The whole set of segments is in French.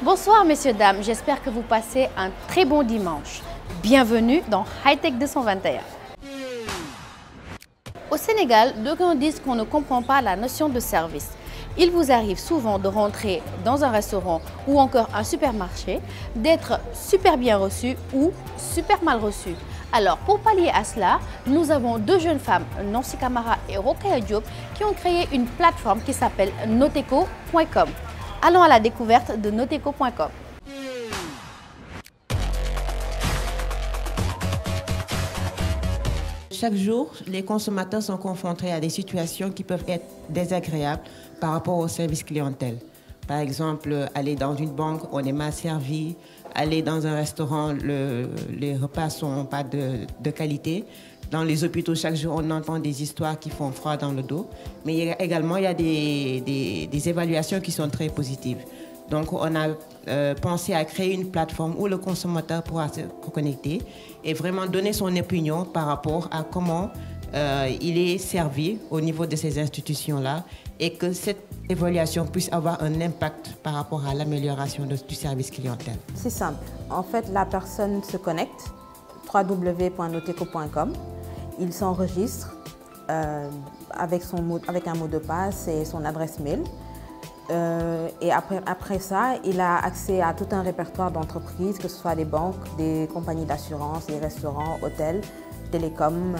Bonsoir messieurs, dames, j'espère que vous passez un très bon dimanche. Bienvenue dans Hightech 221. Au Sénégal, d'aucuns disent qu'on ne comprend pas la notion de service. Il vous arrive souvent de rentrer dans un restaurant ou encore un supermarché, d'être super bien reçu ou super mal reçu. Alors pour pallier à cela, nous avons deux jeunes femmes, Nancy Camara et Rokhaya Diop, qui ont créé une plateforme qui s'appelle Noteco.com. Allons à la découverte de Noteco.com. Chaque jour, les consommateurs sont confrontés à des situations qui peuvent être désagréables par rapport au service clientèle. Par exemple, aller dans une banque, on est mal servi. Aller dans un restaurant, les repas ne sont pas de qualité. Dans les hôpitaux, chaque jour, on entend des histoires qui font froid dans le dos. Mais également, il y a des évaluations qui sont très positives. Donc, on a pensé à créer une plateforme où le consommateur pourra se connecter et vraiment donner son opinion par rapport à comment il est servi au niveau de ces institutions-là et que cette évaluation puisse avoir un impact par rapport à l'amélioration du service clientèle. C'est simple. En fait, la personne se connecte, www.noteco.com. Il s'enregistre avec un mot de passe et son adresse mail. Et après ça, il a accès à tout un répertoire d'entreprises, que ce soit des banques, des compagnies d'assurance, des restaurants, hôtels, télécoms,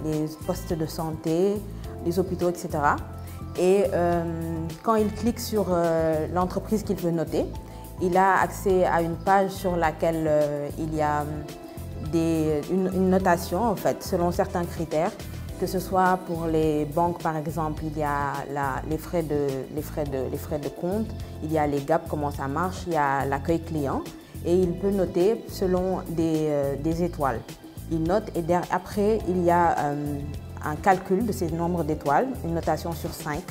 les postes de santé, les hôpitaux, etc. Et quand il clique sur l'entreprise qu'il veut noter, il a accès à une page sur laquelle il y a une notation en fait, selon certains critères. Que ce soit pour les banques, par exemple, il y a les frais de compte, il y a les gaps, comment ça marche, il y a l'accueil client et il peut noter selon des étoiles. Il note et après, il y a un calcul de ces nombres d'étoiles, une notation sur 5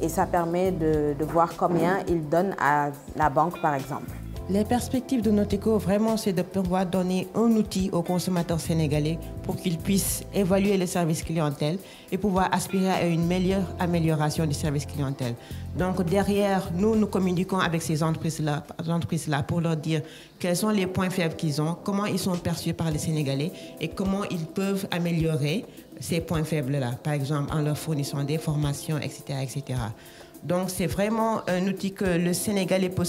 et ça permet de voir combien il donne à la banque, par exemple. Les perspectives de Noteco, vraiment, c'est de pouvoir donner un outil aux consommateurs sénégalais pour qu'ils puissent évaluer le service clientèle et pouvoir aspirer à une meilleure amélioration du service clientèle. Donc derrière, nous communiquons avec ces entreprises-là pour leur dire quels sont les points faibles qu'ils ont, comment ils sont perçus par les Sénégalais et comment ils peuvent améliorer ces points faibles-là, par exemple en leur fournissant des formations, etc., etc. Donc c'est vraiment un outil que le Sénégalais peut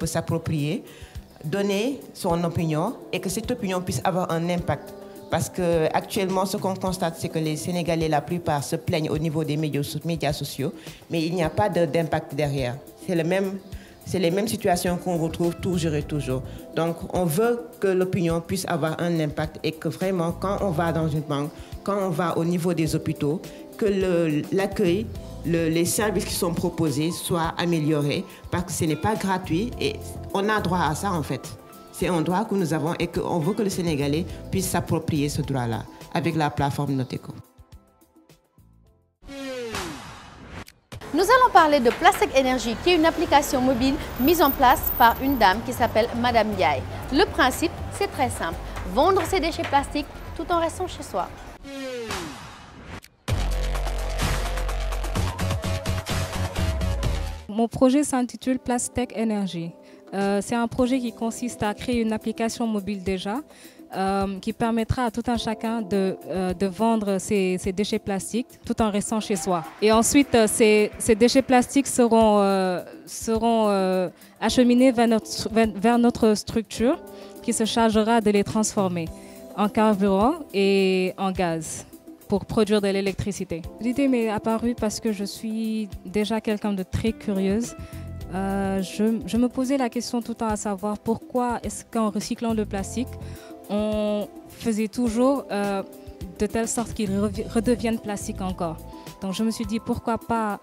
s'approprier, donner son opinion et que cette opinion puisse avoir un impact. Parce qu'actuellement, ce qu'on constate, c'est que les Sénégalais, la plupart, se plaignent au niveau des médias sociaux, mais il n'y a pas d'impact derrière. C'est les mêmes situations qu'on retrouve toujours et toujours. Donc on veut que l'opinion puisse avoir un impact et que vraiment, quand on va dans une banque, quand on va au niveau des hôpitaux, que l'accueil, les services qui sont proposés soient améliorés parce que ce n'est pas gratuit et on a droit à ça en fait. C'est un droit que nous avons et qu'on veut que le Sénégalais puisse s'approprier ce droit-là avec la plateforme Noteco. Nous allons parler de Plastic Energy, qui est une application mobile mise en place par une dame qui s'appelle Madame Ndiaye. Le principe, c'est très simple, vendre ses déchets plastiques tout en restant chez soi. Mon projet s'intitule Plastic Energy. C'est un projet qui consiste à créer une application mobile déjà qui permettra à tout un chacun de vendre ses déchets plastiques tout en restant chez soi. Et ensuite, ces déchets plastiques seront acheminés vers notre structure qui se chargera de les transformer en carburant et en gaz pour produire de l'électricité. L'idée m'est apparue parce que je suis déjà quelqu'un de très curieuse. Je me posais la question tout le temps à savoir pourquoi est-ce qu'en recyclant le plastique, on faisait toujours de telle sorte qu'il redevienne plastique encore. Donc je me suis dit pourquoi pas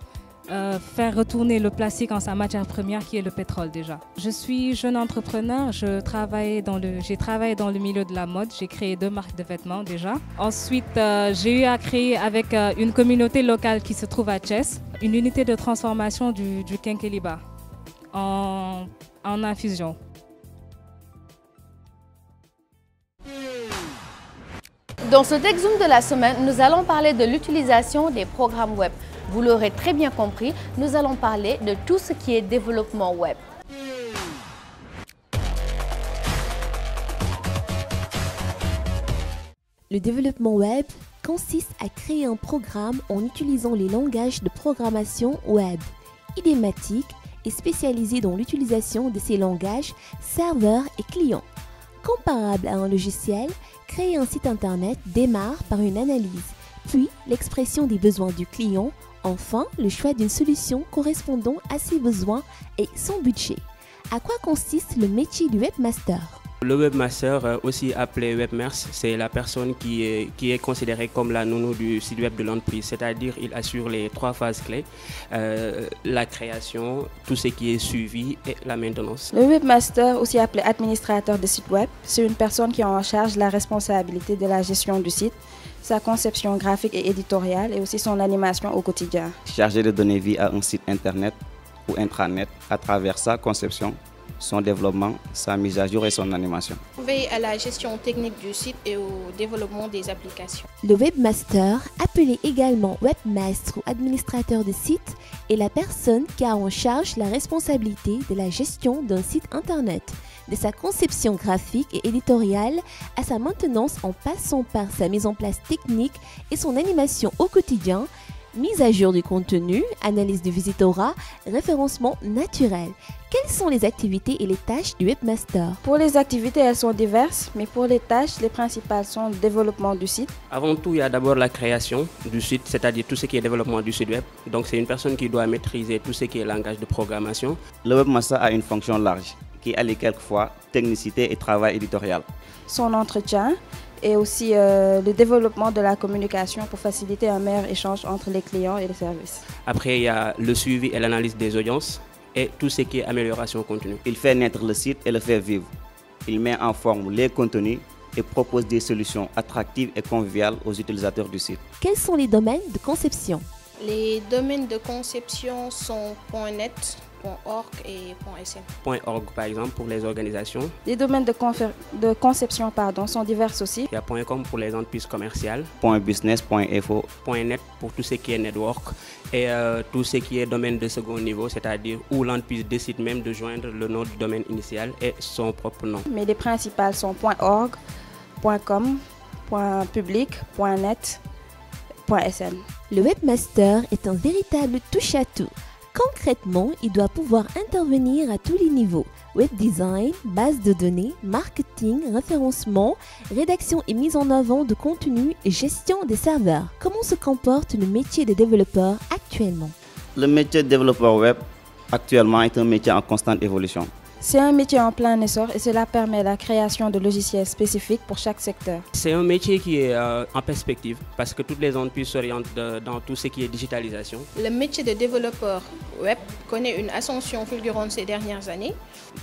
faire retourner le plastique en sa matière première qui est le pétrole déjà. Je suis jeune entrepreneur, j'ai travaillé dans le milieu de la mode, j'ai créé 2 marques de vêtements déjà. Ensuite, j'ai eu à créer avec une communauté locale qui se trouve à Thiès, une unité de transformation du Kenkeliba en infusion. Dans ce Tech Zoom de la semaine, nous allons parler de l'utilisation des programmes web. Vous l'aurez très bien compris, nous allons parler de tout ce qui est développement web. Le développement web consiste à créer un programme en utilisant les langages de programmation web. Idématic est spécialisé dans l'utilisation de ces langages serveurs et clients. Comparable à un logiciel, créer un site internet démarre par une analyse, puis l'expression des besoins du client, enfin le choix d'une solution correspondant à ses besoins et son budget. À quoi consiste le métier du webmaster ? Le webmaster, aussi appelé webmers, c'est la personne qui est considérée comme la nounou du site web de l'entreprise, c'est-à-dire il assure les 3 phases clés, la création, tout ce qui est suivi et la maintenance. Le webmaster, aussi appelé administrateur de site web, c'est une personne qui a en charge la responsabilité de la gestion du site, sa conception graphique et éditoriale et aussi son animation au quotidien. Chargé de donner vie à un site internet ou intranet à travers sa conception, son développement, sa mise à jour et son animation. Veille à la gestion technique du site et au développement des applications. Le webmaster, appelé également webmaster ou administrateur de site, est la personne qui a en charge la responsabilité de la gestion d'un site internet, de sa conception graphique et éditoriale à sa maintenance en passant par sa mise en place technique et son animation au quotidien, mise à jour du contenu, analyse du visitorat, référencement naturel. Quelles sont les activités et les tâches du webmaster? Pour les activités, elles sont diverses, mais pour les tâches, les principales sont le développement du site. Avant tout, il y a d'abord la création du site, c'est-à-dire tout ce qui est développement du site web. Donc c'est une personne qui doit maîtriser tout ce qui est langage de programmation. Le webmaster a une fonction large qui allie quelquefois technicité et travail éditorial. Son entretien et aussi le développement de la communication pour faciliter un meilleur échange entre les clients et les services. Après, il y a le suivi et l'analyse des audiences et tout ce qui est amélioration continue. Il fait naître le site et le fait vivre. Il met en forme les contenus et propose des solutions attractives et conviviales aux utilisateurs du site. Quels sont les domaines de conception? Les domaines de conception sont .net, .org et .sn. .org par exemple pour les organisations. Les domaines de conception sont divers aussi. Il y a .com pour les entreprises commerciales. .business, .info. .net pour tout ce qui est network et tout ce qui est domaine de second niveau, c'est-à-dire où l'entreprise décide même de joindre le nom du domaine initial et son propre nom. Mais les principales sont .org, .com, .public, .net, .sn. Le webmaster est un véritable touche-à-tout. Concrètement, il doit pouvoir intervenir à tous les niveaux. Web design, base de données, marketing, référencement, rédaction et mise en avant de contenu et gestion des serveurs. Comment se comporte le métier de développeur actuellement? Le métier de développeur web actuellement est un métier en constante évolution. C'est un métier en plein essor et cela permet la création de logiciels spécifiques pour chaque secteur. C'est un métier qui est en perspective parce que toutes les entreprises s'orientent dans tout ce qui est digitalisation. Le métier de développeur web connaît une ascension fulgurante ces dernières années.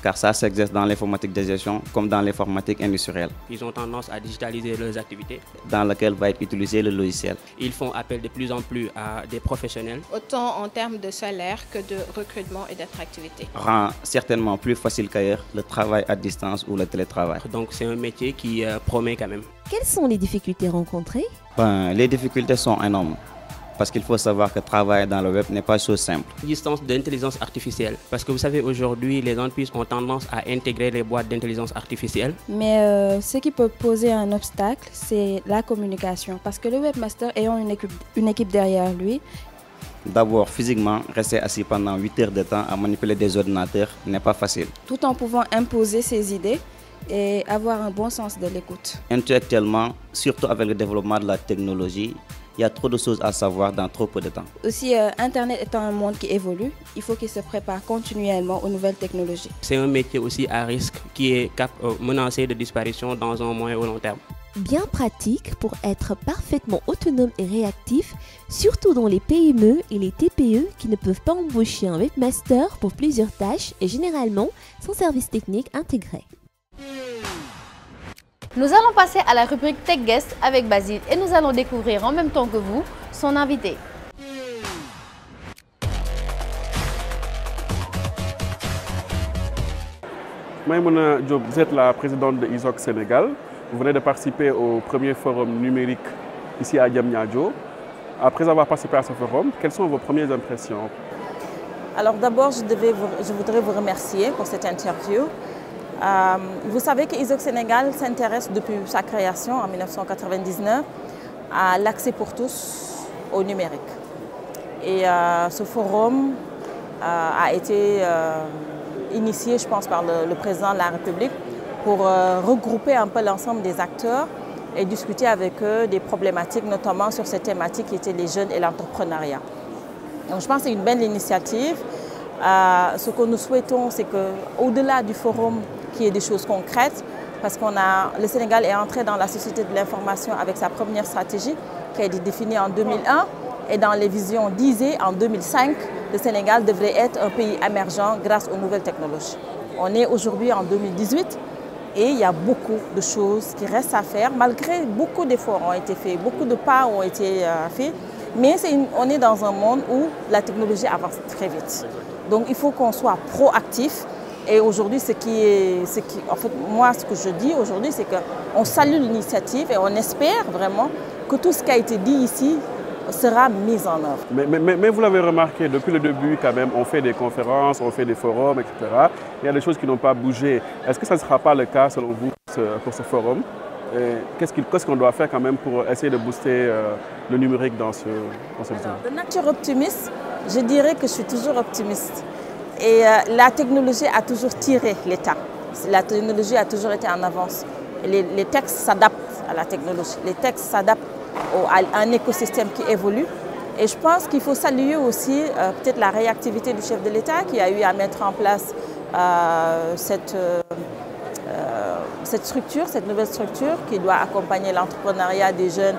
Car ça s'exerce dans l'informatique de gestion comme dans l'informatique industrielle. Ils ont tendance à digitaliser leurs activités. Dans laquelle va être utilisé le logiciel. Ils font appel de plus en plus à des professionnels. Autant en termes de salaire que de recrutement et d'attractivité. Rend certainement plus facile qu'ailleurs le travail à distance ou le télétravail. Donc c'est un métier qui promet quand même. Quelles sont les difficultés rencontrées? Les difficultés sont énormes. Parce qu'il faut savoir que travailler dans le web n'est pas chose simple. Distance d'intelligence artificielle. Parce que vous savez, aujourd'hui, les entreprises ont tendance à intégrer les boîtes d'intelligence artificielle. Mais ce qui peut poser un obstacle, c'est la communication. Parce que le webmaster ayant une équipe derrière lui. D'abord, physiquement, rester assis pendant 8 heures de temps à manipuler des ordinateurs n'est pas facile. Tout en pouvant imposer ses idées et avoir un bon sens de l'écoute. Intellectuellement, surtout avec le développement de la technologie, il y a trop de choses à savoir dans trop peu de temps. Aussi, Internet étant un monde qui évolue, il faut qu'il se prépare continuellement aux nouvelles technologies. C'est un métier aussi à risque qui est menacé de disparition dans un moyen ou long terme. Bien pratique pour être parfaitement autonome et réactif, surtout dans les PME et les TPE qui ne peuvent pas embaucher un webmaster pour plusieurs tâches et généralement sans service technique intégré. Nous allons passer à la rubrique Tech Guest avec Basile et nous allons découvrir en même temps que vous son invité. Maïmouna Diop, vous êtes la présidente de ISOC Sénégal. Vous venez de participer au premier forum numérique ici à Diamniadio. Après avoir participé à ce forum, quelles sont vos premières impressions? Alors d'abord, je voudrais vous remercier pour cette interview. Vous savez que ISOC Sénégal s'intéresse depuis sa création en 1999 à l'accès pour tous au numérique. Et ce forum a été initié, je pense, par le président de la République pour regrouper un peu l'ensemble des acteurs et discuter avec eux des problématiques, notamment sur ces thématiques qui étaient les jeunes et l'entrepreneuriat. Donc je pense que c'est une belle initiative. Ce que nous souhaitons, c'est qu'au-delà du forum, qu'il y ait des choses concrètes, parce que le Sénégal est entré dans la société de l'information avec sa première stratégie qui a été définie en 2001. Et dans les visions d'ISE, en 2005, le Sénégal devrait être un pays émergent grâce aux nouvelles technologies. On est aujourd'hui en 2018 et il y a beaucoup de choses qui restent à faire, malgré beaucoup d'efforts ont été faits, beaucoup de pas ont été faits. Mais on est dans un monde où la technologie avance très vite. Donc il faut qu'on soit proactif. Et aujourd'hui, en fait, moi, ce que je dis aujourd'hui, c'est qu'on salue l'initiative et on espère vraiment que tout ce qui a été dit ici sera mis en œuvre. Mais vous l'avez remarqué, depuis le début, quand même, on fait des conférences, on fait des forums, etc. Il y a des choses qui n'ont pas bougé. Est-ce que ça ne sera pas le cas, selon vous, pour ce forum? Qu'est-ce qu'on doit faire quand même pour essayer de booster le numérique dans cette zone? De nature optimiste, je dirais que je suis toujours optimiste. Et la technologie a toujours tiré l'État. La technologie a toujours été en avance. Les textes s'adaptent à la technologie. Les textes s'adaptent à un écosystème qui évolue. Et je pense qu'il faut saluer aussi peut-être la réactivité du chef de l'État qui a eu à mettre en place cette structure, cette nouvelle structure qui doit accompagner l'entrepreneuriat des jeunes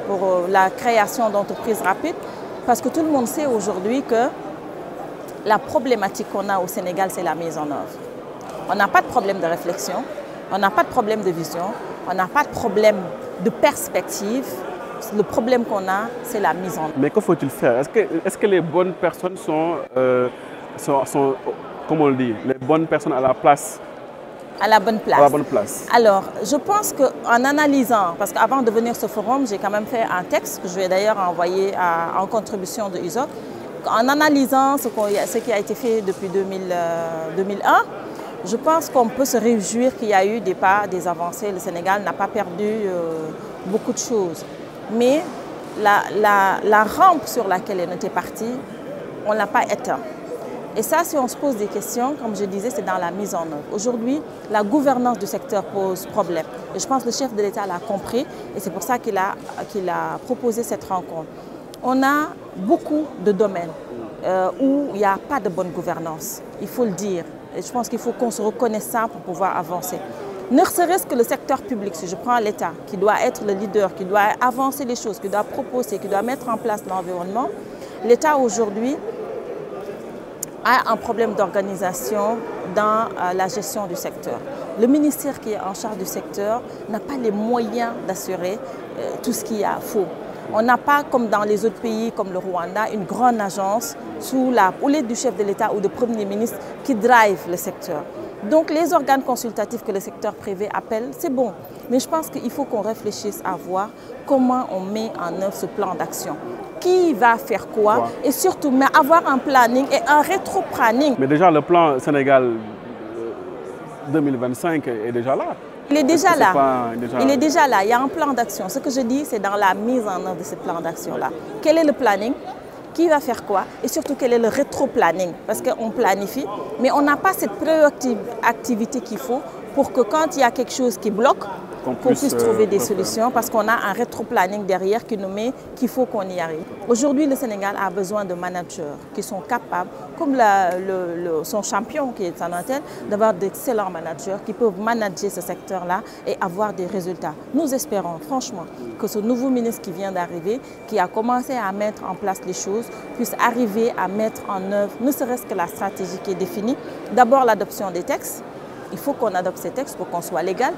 pour la création d'entreprises rapides. Parce que tout le monde sait aujourd'hui que la problématique qu'on a au Sénégal, c'est la mise en œuvre. On n'a pas de problème de réflexion, on n'a pas de problème de vision, on n'a pas de problème de perspective. Le problème qu'on a, c'est la mise en œuvre. Mais que faut-il faire? Est-ce que les bonnes personnes sont, comment on le dit, les bonnes personnes à la place? À la bonne place. À la bonne place. Alors, je pense qu'en analysant, parce qu'avant de venir à ce forum, j'ai quand même fait un texte que je vais d'ailleurs envoyer en contribution de ISOC. En analysant ce qui a été fait depuis 2001, je pense qu'on peut se réjouir qu'il y a eu des pas, des avancées. Le Sénégal n'a pas perdu beaucoup de choses. Mais la rampe sur laquelle on était parti, on ne l'a pas éteint. Et ça, si on se pose des questions, comme je disais, c'est dans la mise en œuvre. Aujourd'hui, la gouvernance du secteur pose problème. Et je pense que le chef de l'État l'a compris et c'est pour ça qu'il a proposé cette rencontre. On a beaucoup de domaines où il n'y a pas de bonne gouvernance, il faut le dire. Et je pense qu'il faut qu'on se reconnaisse ça pour pouvoir avancer. Ne serait-ce que le secteur public, si je prends l'État, qui doit être le leader, qui doit avancer les choses, qui doit proposer, qui doit mettre en place l'environnement, l'État aujourd'hui a un problème d'organisation dans la gestion du secteur. Le ministère qui est en charge du secteur n'a pas les moyens d'assurer tout ce qu'il y a faux. On n'a pas, comme dans les autres pays, comme le Rwanda, une grande agence sous la houlette du chef de l'État ou du Premier ministre qui drive le secteur. Donc les organes consultatifs que le secteur privé appelle, c'est bon. Mais je pense qu'il faut qu'on réfléchisse à voir comment on met en œuvre ce plan d'action. Qui va faire quoi et surtout mais avoir un planning et un rétro-planning. Mais déjà le plan Sénégal 2025 est déjà là. Il est déjà là. Il est déjà là. Il y a un plan d'action. Ce que je dis, c'est dans la mise en œuvre de ce plan d'action-là. Quel est le planning? Qui va faire quoi? Et surtout, quel est le rétro-planning? Parce qu'on planifie, mais on n'a pas cette préactivité qu'il faut pour que quand il y a quelque chose qui bloque, qu'on puisse trouver des solutions parce qu'on a un rétro-planning derrière qui nous met qu'il faut qu'on y arrive. Aujourd'hui, le Sénégal a besoin de managers qui sont capables, comme son champion qui est Sanatel, d'avoir d'excellents managers qui peuvent manager ce secteur-là et avoir des résultats. Nous espérons franchement que ce nouveau ministre qui vient d'arriver, qui a commencé à mettre en place les choses, puisse arriver à mettre en œuvre, ne serait-ce que la stratégie qui est définie. D'abord l'adoption des textes. Il faut qu'on adopte ces textes pour qu'on soit légal.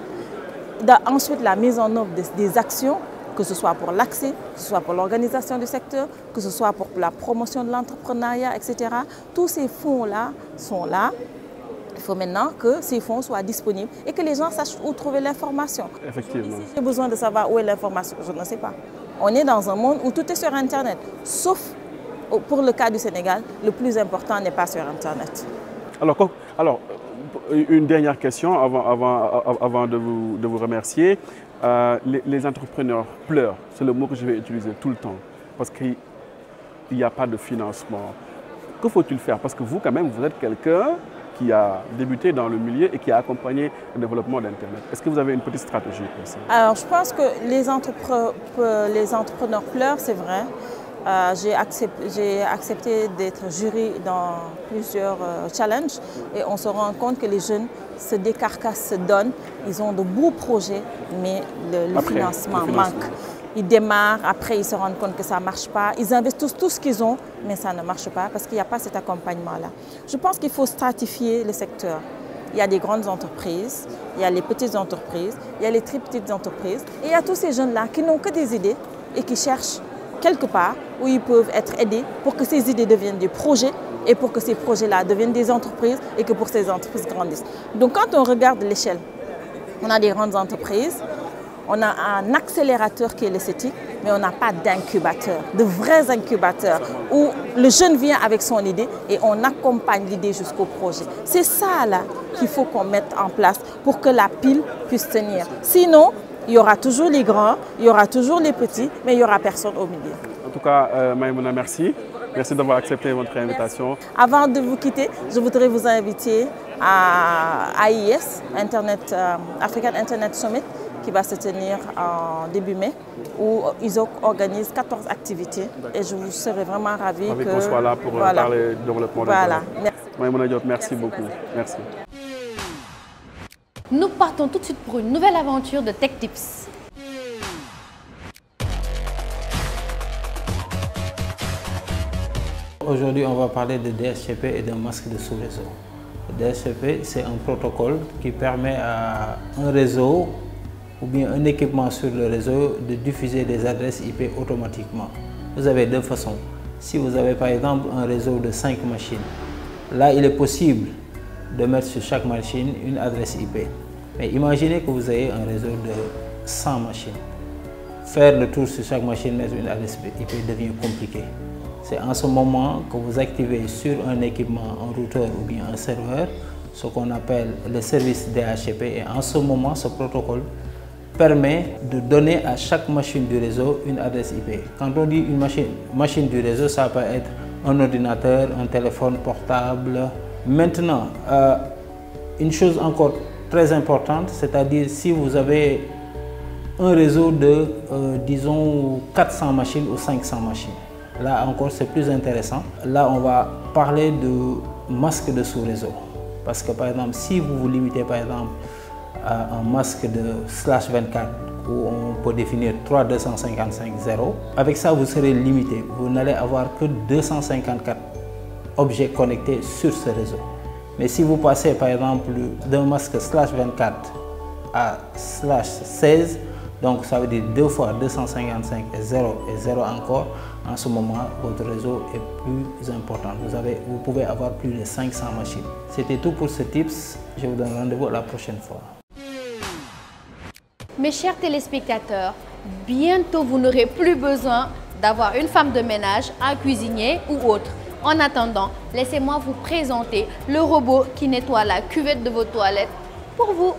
Ensuite, la mise en œuvre des actions, que ce soit pour l'accès, que ce soit pour l'organisation du secteur, que ce soit pour la promotion de l'entrepreneuriat, etc. Tous ces fonds-là sont là. Il faut maintenant que ces fonds soient disponibles et que les gens sachent où trouver l'information. Effectivement. Si j'ai besoin de savoir où est l'information, je ne sais pas. On est dans un monde où tout est sur Internet. Sauf pour le cas du Sénégal, le plus important n'est pas sur Internet. Alors, Alors, une dernière question avant de vous remercier. Les entrepreneurs pleurent, c'est le mot que je vais utiliser tout le temps, parce qu'il n'y a pas de financement. Que faut-il faire? Parce que vous, quand même, vous êtes quelqu'un qui a débuté dans le milieu et qui a accompagné le développement d'Internet. Est-ce que vous avez une petite stratégie pour ça? Alors, je pense que les entrepreneurs pleurent, c'est vrai. J'ai accepté d'être jury dans plusieurs challenges et on se rend compte que les jeunes se décarcassent, se donnent. Ils ont de beaux projets, mais le financement manque. Ils démarrent, après ils se rendent compte que ça ne marche pas. Ils investissent tout ce qu'ils ont, mais ça ne marche pas parce qu'il n'y a pas cet accompagnement-là. Je pense qu'il faut stratifier le secteur. Il y a des grandes entreprises, il y a les petites entreprises, il y a les très petites entreprises. Et il y a tous ces jeunes-là qui n'ont que des idées et qui cherchent quelque part où ils peuvent être aidés pour que ces idées deviennent des projets et pour que ces projets-là deviennent des entreprises et que pour ces entreprises grandissent. Donc quand on regarde l'échelle, on a des grandes entreprises, on a un accélérateur qui est le CETIC, mais on n'a pas d'incubateur, de vrais incubateurs où le jeune vient avec son idée et on accompagne l'idée jusqu'au projet. C'est ça là qu'il faut qu'on mette en place pour que la pile puisse tenir. Sinon, il y aura toujours les grands, il y aura toujours les petits, mais il n'y aura personne au milieu. En tout cas, Maïmouna, merci. Merci d'avoir accepté votre invitation. Avant de vous quitter, je voudrais vous inviter à AIS, African Internet Summit, qui va se tenir en début mai, où ISOC organise 14 activités. Et je vous serai vraiment ravie qu'on soit là pour parler du développement. Voilà. Maïmouna Diop, merci beaucoup. Merci. Nous partons tout de suite pour une nouvelle aventure de Tech Tips. Aujourd'hui, on va parler de DHCP et d'un masque de sous-réseau. Le DHCP, c'est un protocole qui permet à un réseau ou bien un équipement sur le réseau de diffuser des adresses IP automatiquement. Vous avez deux façons. Si vous avez par exemple un réseau de 5 machines, là il est possible de mettre sur chaque machine une adresse IP. Mais imaginez que vous ayez un réseau de 100 machines. Faire le tour sur chaque machine, mettre une adresse IP devient compliqué. C'est en ce moment que vous activez sur un équipement, un routeur ou bien un serveur, ce qu'on appelle le service DHCP. Et en ce moment, ce protocole permet de donner à chaque machine du réseau une adresse IP. Quand on dit une machine du réseau, ça peut être un ordinateur, un téléphone portable. Maintenant, une chose encore très importante, c'est-à-dire si vous avez un réseau de, disons, 400 machines ou 500 machines. Là encore, c'est plus intéressant. Là, on va parler de masque de sous-réseau. Parce que par exemple, si vous vous limitez par exemple à un masque de /24 où on peut définir 3.255.0, avec ça, vous serez limité. Vous n'allez avoir que 254 objets connectés sur ce réseau. Mais si vous passez par exemple d'un masque /24 à /16, donc ça veut dire 2 fois 255 et 0 encore, en ce moment votre réseau est plus important. Vous pouvez avoir plus de 500 machines. C'était tout pour ce tips. Je vous donne rendez-vous la prochaine fois. Mes chers téléspectateurs, bientôt vous n'aurez plus besoin d'avoir une femme de ménage, un cuisinier ou autre. En attendant, laissez-moi vous présenter le robot qui nettoie la cuvette de vos toilettes pour vous.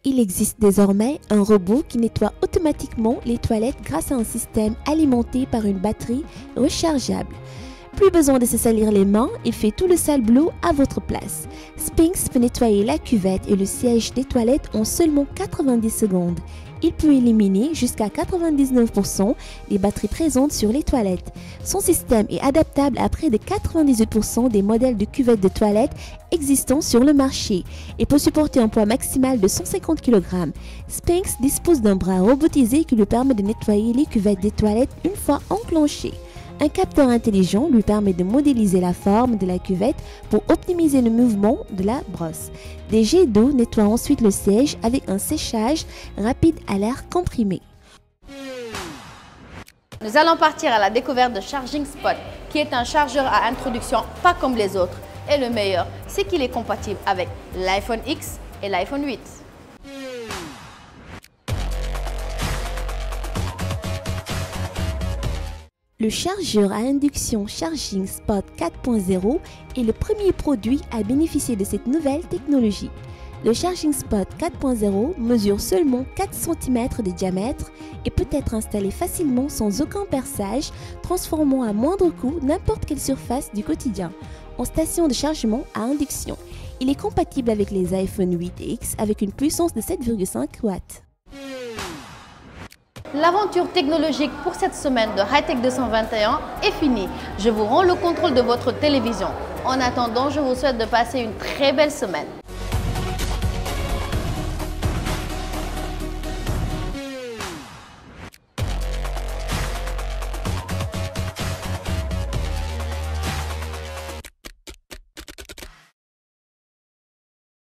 Il existe désormais un robot qui nettoie automatiquement les toilettes grâce à un système alimenté par une batterie rechargeable. Plus besoin de se salir les mains, il fait tout le sale boulot à votre place. Sphinx peut nettoyer la cuvette et le siège des toilettes en seulement 90 secondes. Il peut éliminer jusqu'à 99% des batteries présentes sur les toilettes. Son système est adaptable à près de 98% des modèles de cuvettes de toilettes existants sur le marché et peut supporter un poids maximal de 150 kg. Sphinx dispose d'un bras robotisé qui lui permet de nettoyer les cuvettes des toilettes une fois enclenchées. Un capteur intelligent lui permet de modéliser la forme de la cuvette pour optimiser le mouvement de la brosse. Des jets d'eau nettoient ensuite le siège avec un séchage rapide à l'air comprimé. Nous allons partir à la découverte de Charging Spot, qui est un chargeur à introduction pas comme les autres. Et le meilleur, c'est qu'il est compatible avec l'iPhone X et l'iPhone 8. Le chargeur à induction Charging Spot 4.0 est le premier produit à bénéficier de cette nouvelle technologie. Le Charging Spot 4.0 mesure seulement 4 cm de diamètre et peut être installé facilement sans aucun perçage, transformant à moindre coût n'importe quelle surface du quotidien en station de chargement à induction. Il est compatible avec les iPhone 8X avec une puissance de 7,5 watts. L'aventure technologique pour cette semaine de Hightech 221 est finie. Je vous rends le contrôle de votre télévision. En attendant, je vous souhaite de passer une très belle semaine.